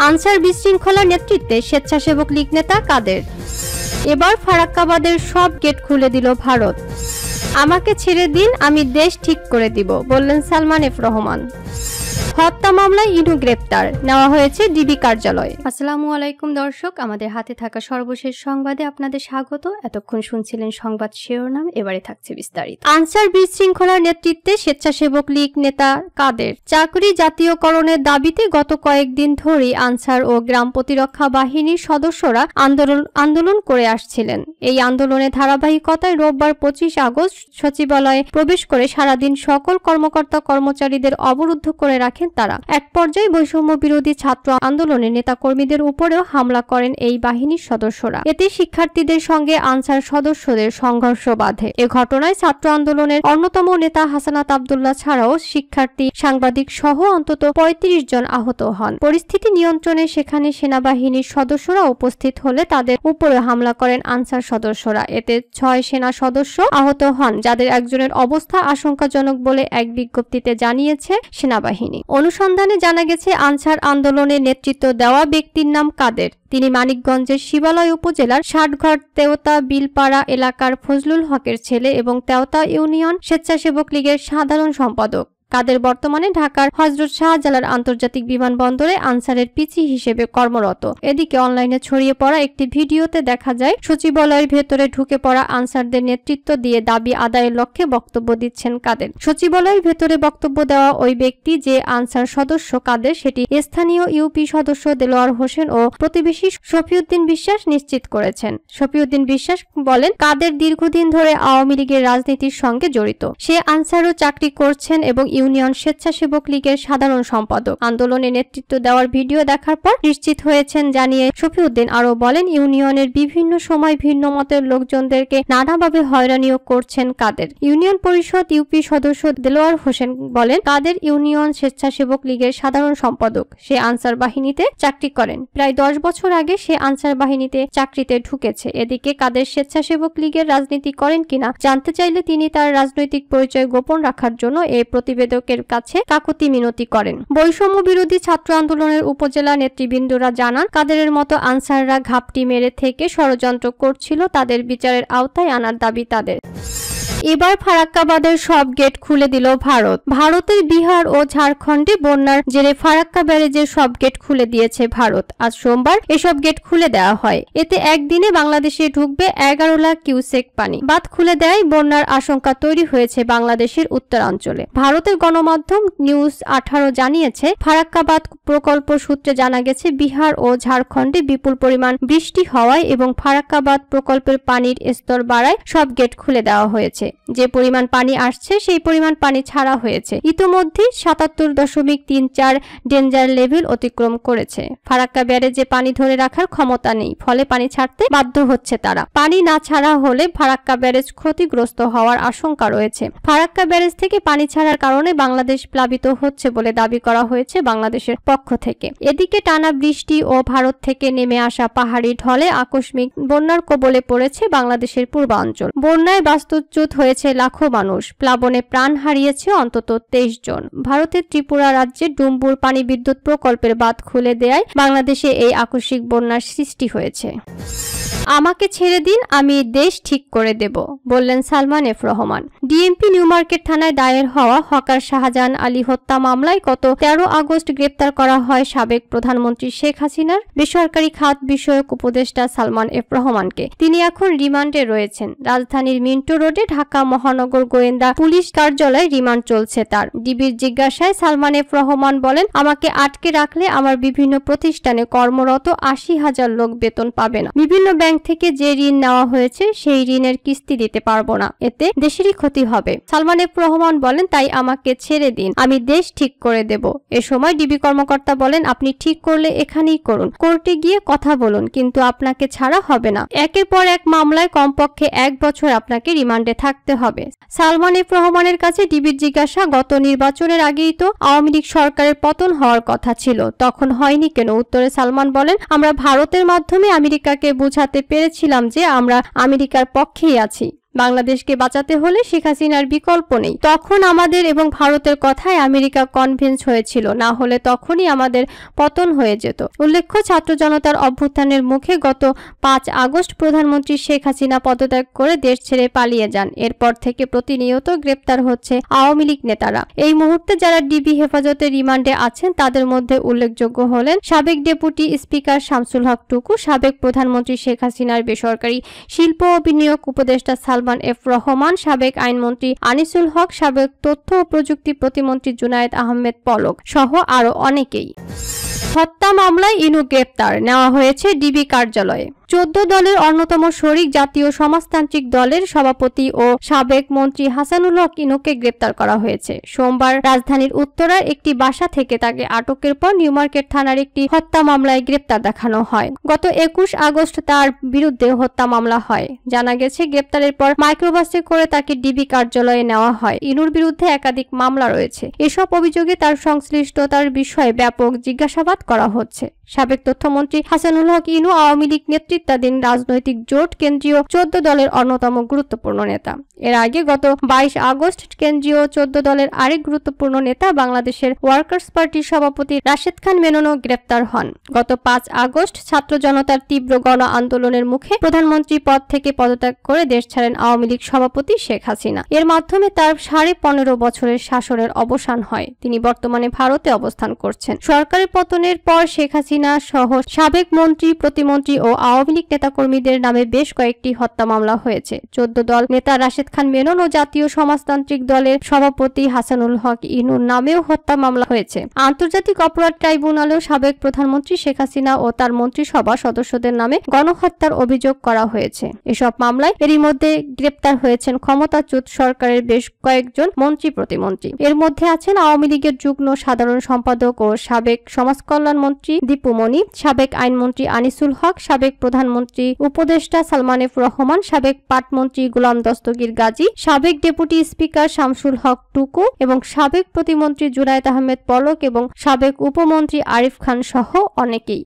Answer বিশৃঙ্খলা নেতৃত্বে স্বেচ্ছাসেবক লীগ নেতা কাদের। এবার ফারাক্কাবাদের সব গেট খুলে দিল ভারত। আমাকে ছেড়ে দিন, আমি দেশ ঠিক করে দিব, বললেন সালমান এফ রহমান। হত্যা মামলায় ইনু গ্রেপ্তার, নেওয়া হয়েছে ডিবি কার্যালয়ে। আসসালামু আলাইকুম দর্শক, আমাদের হাতে থাকা সর্বশেষ সংবাদে আপনাদের স্বাগত। এতক্ষণ শুনছিলেন সংবাদ শিরোনাম, এবারে থাকছে বিস্তারিত। আনসার বিশৃঙ্খলার নেতৃত্বে স্বেচ্ছাসেবক লীগ নেতা কাদের চাকরি জাতীয়করণের দাবিতে গত কয়েকদিন ধরেই আনসার ও গ্রাম প্রতিরক্ষা বাহিনীর সদস্যরা আন্দোলন করে আসছিলেন। এই আন্দোলনের ধারাবাহিকতায় রোববার 25 আগস্ট সচিবালয়ে প্রবেশ করে সারাদিন সকল কর্মকর্তা কর্মচারীদের অবরুদ্ধ করে রাখেন তারা। এক পর্যায়ে বৈষম্য বিরোধী ছাত্র আন্দোলনের নেতাকর্মীদের উপরেও হামলা করেন এই বাহিনীর সদস্যরা। এতে শিক্ষার্থীদের সঙ্গে আনসার সদস্যদের সংঘর্ষ বাধে। এ ঘটনায় ছাত্র আন্দোলনের অন্যতম নেতা হাসানাত আব্দুল্লাহ ছাড়াও শিক্ষার্থী, সাংবাদিক সহ অন্তত 35 জন আহত হন। পরিস্থিতি নিয়ন্ত্রণে সেখানে সেনাবাহিনীর সদস্যরা উপস্থিত হলে তাদের উপরে হামলা করেন আনসার সদস্যরা। এতে 6 সেনা সদস্য আহত হন, যাদের একজনের অবস্থা আশঙ্কাজনক বলে এক বিজ্ঞপ্তিতে জানিয়েছে সেনাবাহিনী। অনুসন্ধানে জানা গেছে, আনসার আন্দোলনে নেতৃত্ব দেওয়া ব্যক্তির নাম কাদের। তিনি মানিকগঞ্জের শিবালয় উপজেলার ষাটঘর তেওতা বিলপাড়া এলাকার ফজলুল হকের ছেলে এবং তেওতা ইউনিয়ন স্বেচ্ছাসেবক লীগের সাধারণ সম্পাদক। কাদের বর্তমানে ঢাকার হযরত শাহজালাল আন্তর্জাতিক বিমানবন্দরে আনসারের পিসি হিসেবে কর্মরত। এদিকে অনলাইনে ছড়িয়ে পড়া একটি ভিডিওতে দেখা যায় সচিবালয়ের ভেতরে ঢুকে পড়া আনসারদের নেতৃত্ব দিয়ে দাবি আদায়ের লক্ষ্যে বক্তব্য দিচ্ছেন কাদের। সচিবালয়ের ভেতরে বক্তব্য দেওয়া ওই ব্যক্তি যে আনসার সদস্য কাদের, সেটি স্থানীয় ইউপি সদস্য দেলোয়ার হোসেন ও প্রতিবেশী শফিউদ্দিন বিশ্বাস নিশ্চিত করেছেন। শফিউদ্দিন বিশ্বাস বলেন, কাদের দীর্ঘদিন ধরে আওয়ামী লীগের রাজনীতির সঙ্গে জড়িত। সে আনসারও চাকরি করছেন এবং ইউনিয়ন স্বেচ্ছাসেবক লীগের সাধারণ সম্পাদক। আন্দোলনে নেতৃত্ব দেওয়ার ভিডিও দেখার পর নিশ্চিত হয়েছেন জানিয়ে শফিউদ্দিন আরও বলেন, ইউনিয়নের বিভিন্ন সময় ভিন্ন মতের লোকজনদেরকে নানাভাবে হয়রানিও করছেন কাদের। ইউনিয়ন পরিষদ ইউপি সদস্য দেলোয়ার হোসেন বলেন, কাদের ইউনিয়ন স্বেচ্ছাসেবক লীগের সাধারণ সম্পাদক। সে আনসার বাহিনীতে চাকরি করেন। প্রায় 10 বছর আগে সে আনসার বাহিনীতে চাকরিতে ঢুকেছে। এদিকে কাদের স্বেচ্ছাসেবক লীগের রাজনীতি করেন কিনা জানতে চাইলে তিনি তার রাজনৈতিক পরিচয় গোপন রাখার জন্য এই প্রতিবেদকের কাছে কাকুতি মিনতি করেন। বৈষম্য বিরোধী ছাত্র আন্দোলনের উপজেলা নেতৃবৃন্দরা জানান, কাদেরের মতো আনসাররা ঘাপটি মেরে থেকে ষড়যন্ত্র করছিল, তাদের বিচারের আওতায় আনার দাবি তাদের। এবার ফারাক্কাবাদের সব গেট খুলে দিল ভারত। ভারতের বিহার ও ঝাড়খণ্ডে বন্যার জেরে ফারাক্কা ব্যারেজের সব গেট খুলে দিয়েছে ভারত। আজ সোমবার এসব গেট খুলে দেওয়া হয়। এতে একদিনে বাংলাদেশে ঢুকবে 11 লাখ কিউসেক পানি। বাঁধ খুলে দেয় বন্যার আশঙ্কা তৈরি হয়েছে বাংলাদেশের উত্তরাঞ্চলে। ভারতের গণমাধ্যম নিউজ 18 জানিয়েছে, ফারাক্কা বাঁধ প্রকল্প সূত্রে জানা গেছে, বিহার ও ঝাড়খণ্ডে বিপুল পরিমাণ বৃষ্টি হওয়ায় এবং ফারাক্কা বাঁধ প্রকল্পের পানির স্তর বাড়ায় সব গেট খুলে দেওয়া হয়েছে। যে পরিমাণ পানি আসছে সেই পরিমাণ পানি ছাড়া হয়েছে। ইতোমধ্যে 77.34 ডেঞ্জার লেভেল অতিক্রম করেছে। ফারাক্কা ব্যারেজে পানি ধরে রাখার ক্ষমতা নেই, ফলে পানি ছাড়তে বাধ্য হচ্ছে তারা। পানি না ছাড়া হলে ফারাক্কা ব্যারেজ ক্ষতিগ্রস্ত হওয়ার আশঙ্কা রয়েছে। ফারাক্কা ব্যারেজ থেকে পানি ছাড়ার কারণে বাংলাদেশ প্লাবিত হচ্ছে বলে দাবি করা হয়েছে বাংলাদেশের পক্ষ থেকে। এদিকে টানা বৃষ্টি ও ভারত থেকে নেমে আসা পাহাড়ি ঢলে আকস্মিক বন্যার কবলে পড়েছে বাংলাদেশের পূর্বাঞ্চল। বন্যায় বাস্তুচ্যুত হয়েছে লাখো মানুষ। প্লাবনে প্রাণ হারিয়েছে অন্তত 23 জন। ভারতের ত্রিপুরা রাজ্যের ডুম্বুর পানি বিদ্যুৎ প্রকল্পের বাঁধ খুলে দেয়ায় বাংলাদেশে এই আকস্মিক বন্যার সৃষ্টি হয়েছে। আমাকে ছেড়ে দিন, আমি দেশ ঠিক করে দেব, বললেন Salman F Rahman. DMP new market থানায় দায়ের হওয়া হকার শাহজাহান আলী হত্যা মামলায় গত 13 আগস্ট গ্রেপ্তার করা হয় সাবেক প্রধানমন্ত্রী শেখ হাসিনার বেসরকারি খাত বিষয়ক উপদেষ্টা সালমান এফ রহমানকে। তিনি এখন রিমান্ডে রয়েছেন। রাজধানীর মিন্টো রোডে ঢাকা মহানগর গোয়েন্দা পুলিশ কার্যালয়ে রিমান্ড চলছে তার। ডিবির জিজ্ঞাসায় সালমান এফ রহমান বলেন, আমাকে আটকে রাখলে আমার বিভিন্ন প্রতিষ্ঠানে কর্মরত 80,000 লোক বেতন পাবে না। বিভিন্ন ব্যাংক থেকে যে ঋণ নেওয়া হয়েছে সেই ঋণের কিস্তি দিতে পারবো না, এতে দেশেরই ক্ষতি হবে। সালমান এফ রহমান বলেন, তাই আমাকে ছেড়ে দিন, আমি দেশ ঠিক করে দেব। এ সময় ডিবি কর্মকর্তা বলেন, আপনি ঠিক করলে এখানেই করুন, কোর্টে গিয়ে কথা বলুন, কিন্তু আপনাকে ছাড়া হবে না। একের পর এক মামলায় কমপক্ষে 1 বছর আপনাকে রিমান্ডে থাকতে হবে। সালমান এফ রহমানের কাছে ডিবির জিজ্ঞাসা, গত নির্বাচনের আগেই তো আওয়ামী লীগ সরকারের পতন হওয়ার কথা ছিল, তখন হয়নি কেন? উত্তরে সালমান বলেন, আমরা ভারতের মাধ্যমে আমেরিকাকে বোঝাতে পেরেছিলাম যে আমরা আমেরিকার পক্ষেই আছি। বাংলাদেশকে বাঁচাতে হলে শেখ হাসিনার বিকল্প নেই। তখন আমাদের এবং ভারতের কথায় আমেরিকা কনভিন্স হয়েছিল, না হলে তখনই আমাদের পতন হয়ে যেত। উল্লেখ্য, ছাত্র জনতার অভ্যুত্থানের মুখে গত 5 আগস্ট প্রধানমন্ত্রী শেখ হাসিনা পদত্যাগ করে দেশ ছেড়ে পালিয়ে যান। এরপর থেকে প্রতিনিয়ত গ্রেপ্তার হচ্ছে আওয়ামী লীগ নেতারা। এই মুহূর্তে যারা ডিবি হেফাজতে রিমান্ডে আছেন তাদের মধ্যে উল্লেখযোগ্য হলেন সাবেক ডেপুটি স্পিকার শামসুল হক টুকু, সাবেক প্রধানমন্ত্রী শেখ হাসিনার বেসরকারি শিল্প ও বিনিয়োগ উপদেষ্টা সালমান এফ রহমান, সাবেক আইনমন্ত্রী আনিসুল হক, সাবেক তথ্য ও প্রযুক্তি প্রতিমন্ত্রী জুনায়েদ আহমেদ পলক সহ আরো অনেকেই। হত্যা মামলায় ইনু গ্রেপ্তার, নেওয়া হয়েছে ডিবি কার্যালয়ে। 14 দলের অন্যতম শরিক জাতীয় সমাজতান্ত্রিক দলের সভাপতি ও সাবেক মন্ত্রী হাসানুল হক ইনুকে গ্রেপ্তার করা হয়েছে। সোমবার রাজধানীর উত্তরার একটি বাসা থেকে তাকে আটকের পর নিউমার্কেট থানার একটি হত্যা মামলায় গ্রেপ্তার দেখানো হয়। গত 21 আগস্ট তার বিরুদ্ধে হত্যা মামলা হয়। জানা গেছে, গ্রেপ্তারের পর মাইক্রোবাসে করে তাকে ডিবি কার্যালয়ে নেওয়া হয়। ইনুর বিরুদ্ধে একাধিক মামলা রয়েছে। এসব অভিযোগে তার সংশ্লিষ্টতার বিষয়ে ব্যাপক জিজ্ঞাসাবাদ করা হচ্ছে। সাবেক তথ্যমন্ত্রী হাসানুল হক ইনু আওয়ামী লীগ নেতৃত্বাধীন রাজনৈতিক জোট কেন্দ্রীয় 14 দলের অন্যতম গুরুত্বপূর্ণ নেতা। এর আগে গত 22 আগস্ট কেন্দ্রীয় 14 দলের আরেক গুরুত্বপূর্ণ নেতা বাংলাদেশের ওয়ার্কার্স পার্টির সভাপতি রাশেদ খান মেননও গ্রেপ্তার হন। গত 5 আগস্ট ছাত্র জনতার তীব্র গণ আন্দোলনের মুখে প্রধানমন্ত্রী পদ থেকে পদত্যাগ করে দেশ ছাড়েন আওয়ামী লীগ সভাপতি শেখ হাসিনা। এর মাধ্যমে তার 15.5 বছরের শাসনের অবসান হয়। তিনি বর্তমানে ভারতে অবস্থান করছেন। সরকারের পতনের পর শেখ হাসিনা সহ সাবেক মন্ত্রী, প্রতিমন্ত্রী ও আওয়ামী লীগ নেতাকর্মীদের নামে বেশ কয়েকটি হত্যা মামলা হয়েছে। 14 দল নেতা রাশেদ খান মেনন ও জাতীয় সমাজতান্ত্রিক দলের সভাপতি হাসানুল হক ইনুর নামেও হত্যা মামলা হয়েছে। আন্তর্জাতিক অপরাধ ট্রাইব্যুনালেও সাবেক প্রধানমন্ত্রী শেখ হাসিনা ও তার মন্ত্রিসভা সদস্যদের নামে গণহত্যার অভিযোগ করা হয়েছে। এসব মামলায় এরই মধ্যে গ্রেপ্তার হয়েছেন ক্ষমতাচ্যুত সরকারের বেশ কয়েকজন মন্ত্রী, প্রতিমন্ত্রী। এর মধ্যে আছেন আওয়ামী লীগের যুগ্ম সাধারণ সম্পাদক ও সাবেক সমাজকল্যাণ মন্ত্রী দীপু মনি, সাবেক আইনমন্ত্রী আনিসুল হক, সাবেক প্রধানমন্ত্রী উপদেষ্টা সালমান এফ রহমান, সাবেক পাটমন্ত্রী গোলাম দস্তগীর গাজী, সাবেক ডেপুটি স্পিকার শামসুল হক টুকু এবং সাবেক প্রতিমন্ত্রী জুনায়েদ আহমেদ পলক এবং সাবেক উপমন্ত্রী আরিফ খান সহ অনেকেই।